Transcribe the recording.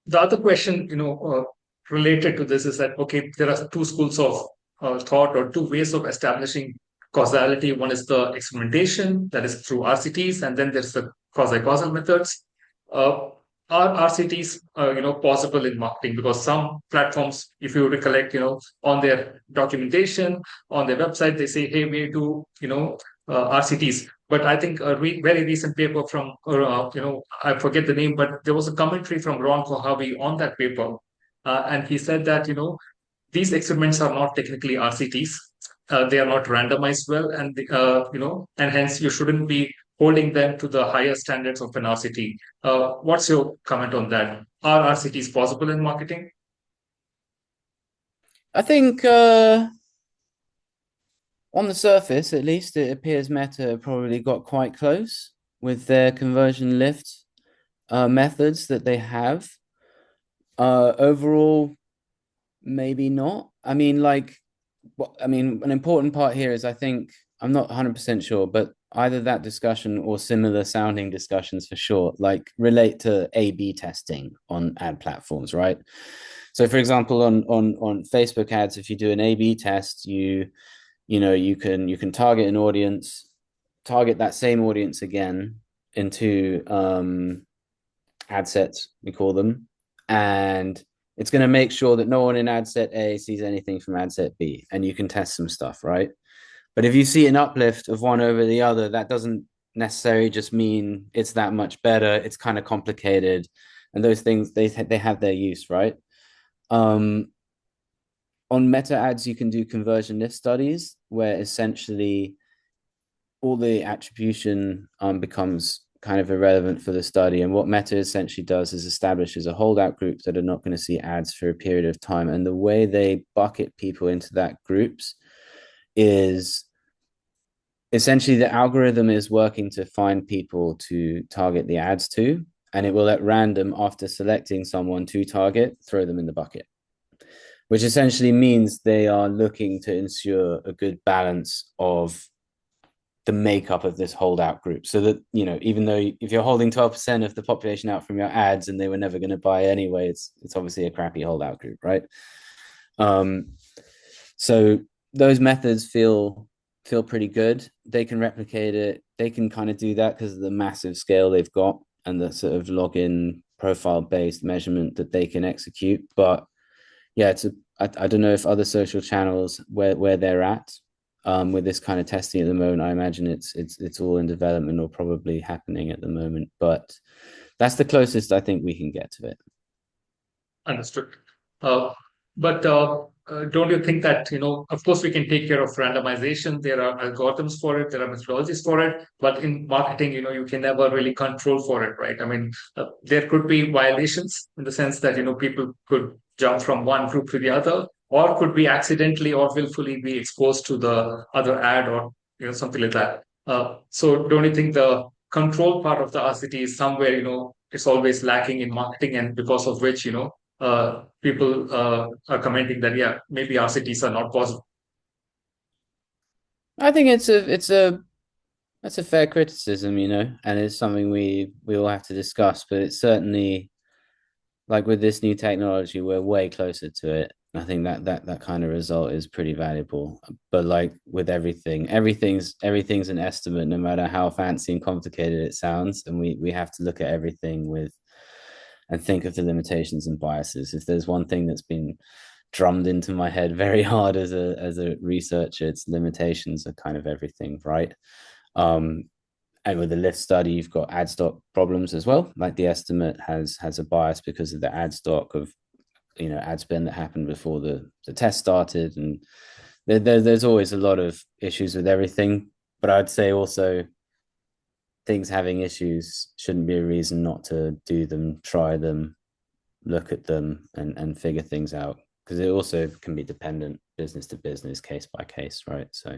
The other question, related to this is that, okay, there are two schools of thought or two ways of establishing causality. One is the experimentation, that is through RCTs, and then there's the quasi-causal methods. Uh, are RCTs, possible in marketing? Because some platforms, if you recollect, on their documentation, on their website, they say, hey, we do, RCTs. But I think a very recent paper from, I forget the name, but there was a commentary from Ron Kohavi on that paper. And he said that, these experiments are not technically RCTs. They are not randomized well, and, and hence you shouldn't be holding them to the higher standards of an RCT. What's your comment on that? Are RCTs possible in marketing? I think on the surface, at least, it appears Meta probably got quite close with their conversion lift methods that they have. Overall, maybe not. I mean, an important part here is I think I'm not 100% sure, but either that discussion or similar sounding discussions for sure, like relate to A/B testing on ad platforms, right? So, for example, on Facebook ads, if you do an A/B test, you can target an audience, target that same audience again into ad sets, we call them, and it's going to make sure that no one in ad set A sees anything from ad set B, and you can test some stuff, right? But if you see an uplift of one over the other, that doesn't necessarily just mean it's that much better. It's kind of complicated, and those things they have their use, right? Um, on meta ads, you can do conversion lift studies where essentially all the attribution becomes kind of irrelevant for the study. And what Meta essentially does is establishes a holdout group that are not going to see ads for a period of time. And the way they bucket people into that groups is essentially the algorithm is working to find people to target the ads to, and it will at random, after selecting someone to target, throw them in the bucket, which essentially means they are looking to ensure a good balance of the makeup of this holdout group, so that even though if you're holding 12% of the population out from your ads and they were never going to buy anyway, it's obviously a crappy holdout group, right? So those methods feel pretty good. They can replicate it. They can kind of do that because of the massive scale they've got and the sort of login profile based measurement that they can execute. But yeah, I don't know if other social channels where they're at with this kind of testing at the moment. I imagine it's all in development or probably happening at the moment, but that's the closest I think we can get to it. Understood. But don't you think that, of course, we can take care of randomization. There are algorithms for it, there are methodologies for it, but in marketing, you can never really control for it, right? I mean, there could be violations in the sense that, people could jump from one group to the other, or could be accidentally or willfully be exposed to the other ad or, something like that. So don't you think the control part of the RCT is somewhere, it's always lacking in marketing, and because of which, people are commenting that, yeah, maybe RCTs are not possible. I think it's a that's a fair criticism, and it's something we all have to discuss. But it's certainly like with this new technology, we're way closer to it. I think that kind of result is pretty valuable. But like with everything, everything's an estimate, no matter how fancy and complicated it sounds. And we have to look at everything with and think of the limitations and biases. If there's one thing that's been drummed into my head very hard as a researcher, it's limitations of kind of everything, right? Um, and with the lift study, you've got ad stock problems as well. Like the estimate has a bias because of the ad stock of ad spend that happened before the test started, and there's always a lot of issues with everything. But I'd say also things having issues shouldn't be a reason not to do them, try them, look at them, and figure things out, because it also can be dependent business to business, case by case, right? So